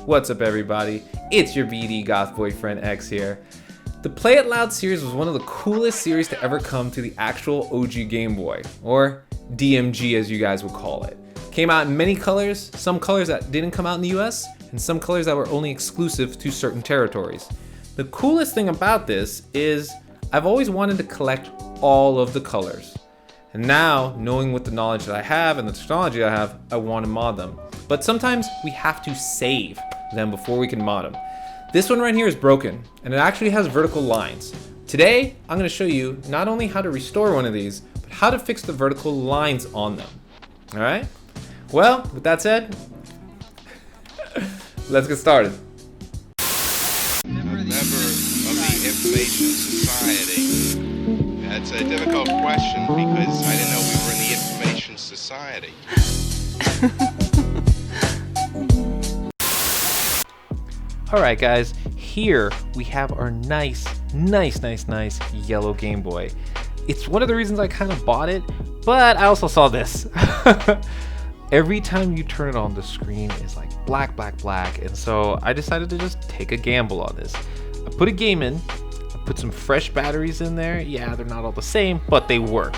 What's up everybody? It's your BD Goth Boyfriend X here. The Play It Loud series was one of the coolest series to ever come to the actual OG Game Boy, or DMG as you guys would call it. Came out in many colors, some colors that didn't come out in the US, and some colors that were only exclusive to certain territories. The coolest thing about this is I've always wanted to collect all of the colors. And now, knowing with the knowledge that I have and the technology I have, I want to mod them. But sometimes we have to save them before we can mod them. This one right here is broken, and it actually has vertical lines. Today, I'm going to show you not only how to restore one of these, but how to fix the vertical lines on them. Alright? Well, with that said, let's get started. A member of the Information Society. That's a difficult question because I didn't know we were in the Information Society. Alright guys, here we have our nice yellow Game Boy. It's one of the reasons I kind of bought it, but I also saw this. Every time you turn it on, the screen is like black, and so I decided to just take a gamble on this. I put a game in, I put some fresh batteries in there. Yeah, they're not all the same, but they work.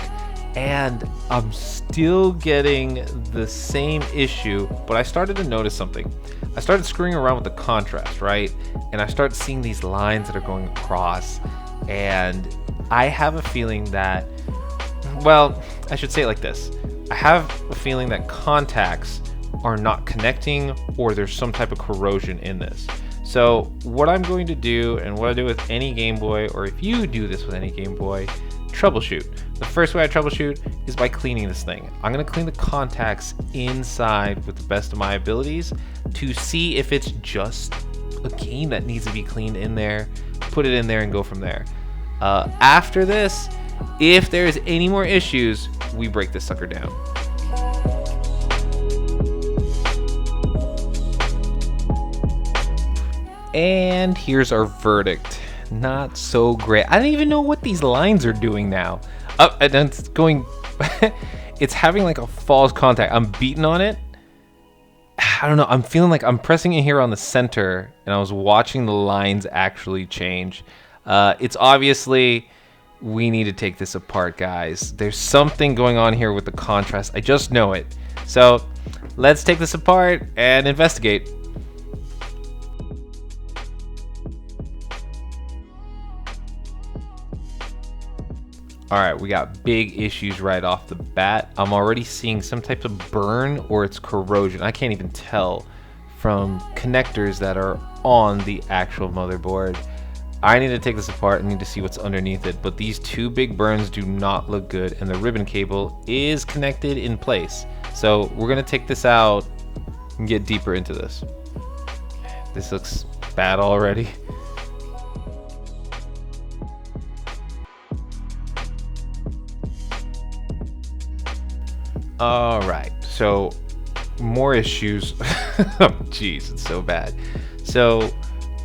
And I'm still getting the same issue, but I started to notice something. I started screwing around with the contrast, right? And I started seeing these lines that are going across, and I have a feeling that, well, I should say it like this. I have a feeling that contacts are not connecting, or there's some type of corrosion in this. So what I'm going to do, and what I do with any Game Boy, or if you do this with any Game Boy, troubleshoot. The first way I troubleshoot is by cleaning this thing. I'm going to clean the contacts inside with the best of my abilities to see if it's just a game that needs to be cleaned in there, put it in there and go from there. After this, if there's any more issues, we break this sucker down. And here's our verdict. Not so great. I don't even know what these lines are doing now. And it's going, it's having like a false contact. I'm beating on it. I don't know. I'm feeling like I'm pressing it here on the center, and I was watching the lines actually change. It's obviously, we need to take this apart, guys. There's something going on here with the contrast. I just know it. So let's take this apart and investigate. Alright, we got big issues right off the bat. I'm already seeing some type of burn or it's corrosion. I can't even tell from connectors that are on the actual motherboard. I need to take this apart and need to see what's underneath it, but these two big burns do not look good, and the ribbon cable is connected in place. So we're gonna take this out and get deeper into this. This looks bad already. Alright, so more issues. Jeez, it's so bad. So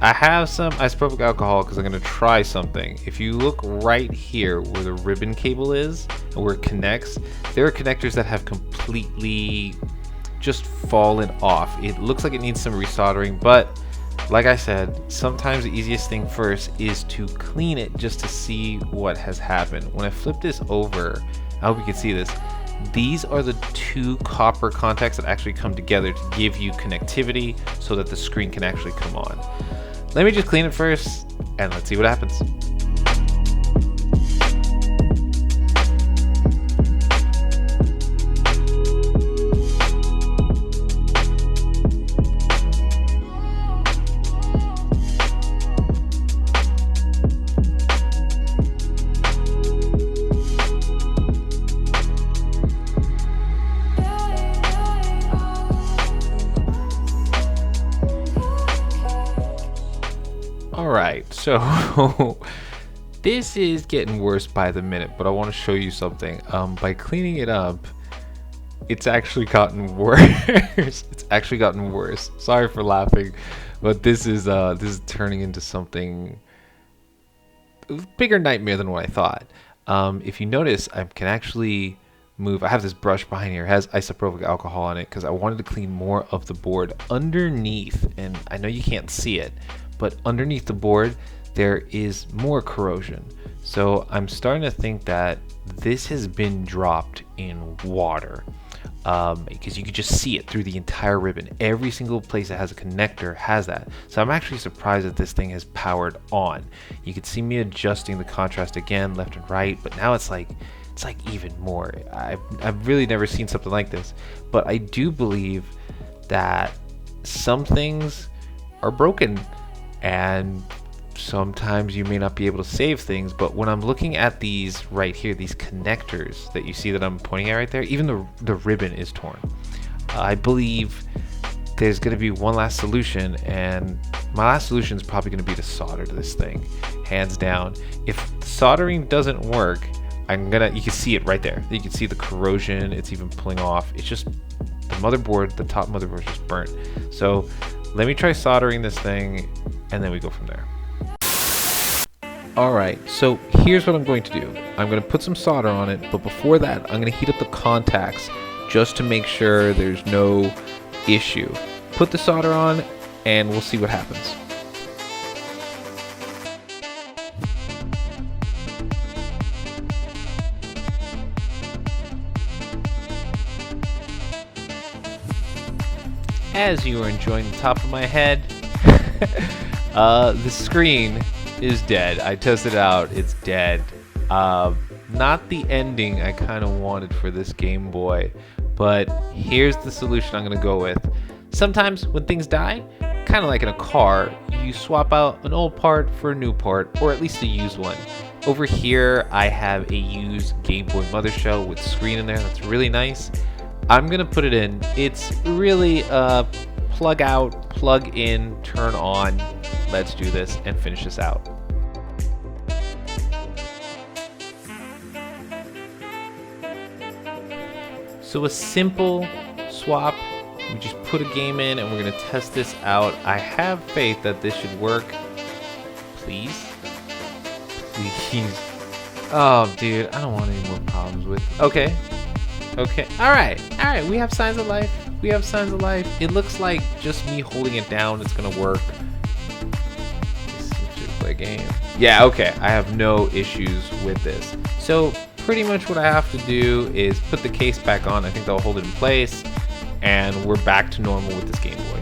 I have some isopropyl alcohol because I'm going to try something. If you look right here where the ribbon cable is and where it connects, there are connectors that have completely just fallen off. It looks like it needs some resoldering, but like I said, sometimes the easiest thing first is to clean it just to see what has happened. When I flip this over, I hope you can see this. These are the two copper contacts that actually come together to give you connectivity so that the screen can actually come on. Let me just clean it first and let's see what happens. Alright, so this is getting worse by the minute, but I want to show you something. By cleaning it up, it's actually gotten worse. It's actually gotten worse. Sorry for laughing, but this is turning into something bigger nightmare than what I thought. If you notice, I can actually move. I have this brush behind here. It has isopropyl alcohol on it because I wanted to clean more of the board underneath. And I know you can't see it, but underneath the board, there is more corrosion. So I'm starting to think that this has been dropped in water, because you could just see it through the entire ribbon. Every single place that has a connector has that. So I'm actually surprised that this thing has powered on. You can see me adjusting the contrast again, left and right, but now it's like even more. I've really never seen something like this. But I do believe that some things are broken, and sometimes you may not be able to save things. But when I'm looking at these right here, these connectors that you see that I'm pointing at right there, even the ribbon is torn. I believe there's going to be one last solution, and my last solution is probably going to be to solder to this thing, hands down. If soldering doesn't work, you can see it right there. You can see the corrosion. It's even pulling off. It's just the motherboard, the top motherboard is just burnt. So let me try soldering this thing, and then we go from there. Alright, so here's what I'm going to do. I'm going to put some solder on it, but before that, I'm going to heat up the contacts just to make sure there's no issue. Put the solder on, and we'll see what happens. As you are enjoying the top of my head, the screen is dead. I tested it out. It's dead. Not the ending I kind of wanted for this Game Boy, but here's the solution I'm going to go with. Sometimes when things die, kind of like in a car, you swap out an old part for a new part, or at least a used one. Over here, I have a used Game Boy mother shell with screen in there. That's really nice. I'm going to put it in. It's really plug out, plug in, turn on. Let's do this and finish this out. So a simple swap. We just put a game in and we're going to test this out. I have faith that this should work. Please. Please. Oh, dude, I don't want any more problems with it. Okay. Alright, we have signs of life. It looks like just me holding it down, it's gonna work. Should play a game. Yeah, okay, I have no issues with this. So pretty much what I have to do is put the case back on. I think that'll hold it in place, and we're back to normal with this Game Boy.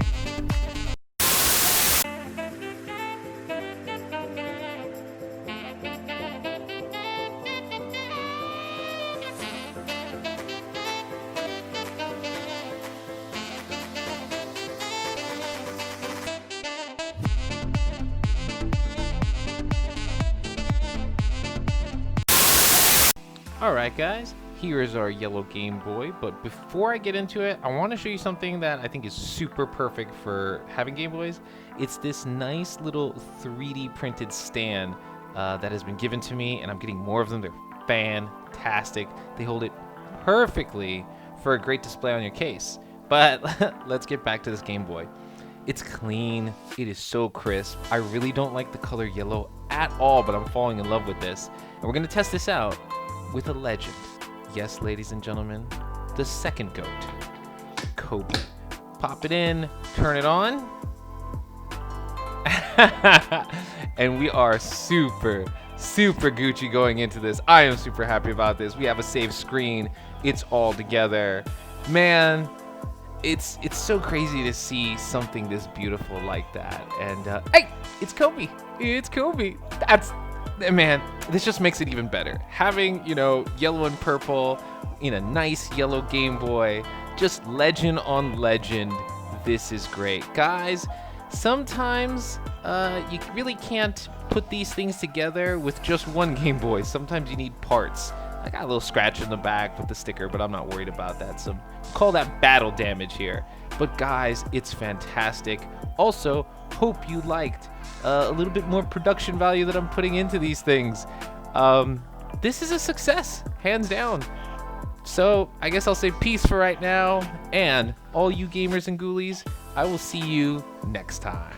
Alright guys, here is our yellow Game Boy, but before I get into it, I want to show you something that I think is super perfect for having Game Boys. It's this nice little 3D printed stand that has been given to me, and I'm getting more of them. They're fantastic. They hold it perfectly for a great display on your case. But let's get back to this Game Boy. It's clean, it is so crisp. I really don't like the color yellow at all, but I'm falling in love with this. And we're going to test this out with a legend. Yes, ladies and gentlemen, the second GOAT, Kobe. Pop it in, turn it on, and we are super Gucci going into this. I am super happy about this. We have a save screen. It's all together. Man, it's so crazy to see something this beautiful like that. And hey, it's Kobe. It's Kobe. Man, this just makes it even better. Having, yellow and purple in a nice yellow Game Boy, just legend on legend. This is great. Guys, sometimes you really can't put these things together with just one Game Boy. Sometimes you need parts. I got a little scratch in the back with the sticker, but I'm not worried about that. So call that battle damage here. But guys, it's fantastic. Also, hope you liked a little bit more production value that I'm putting into these things. This is a success, hands down. So I guess I'll say peace for right now, and all you gamers and ghoulies, I will see you next time.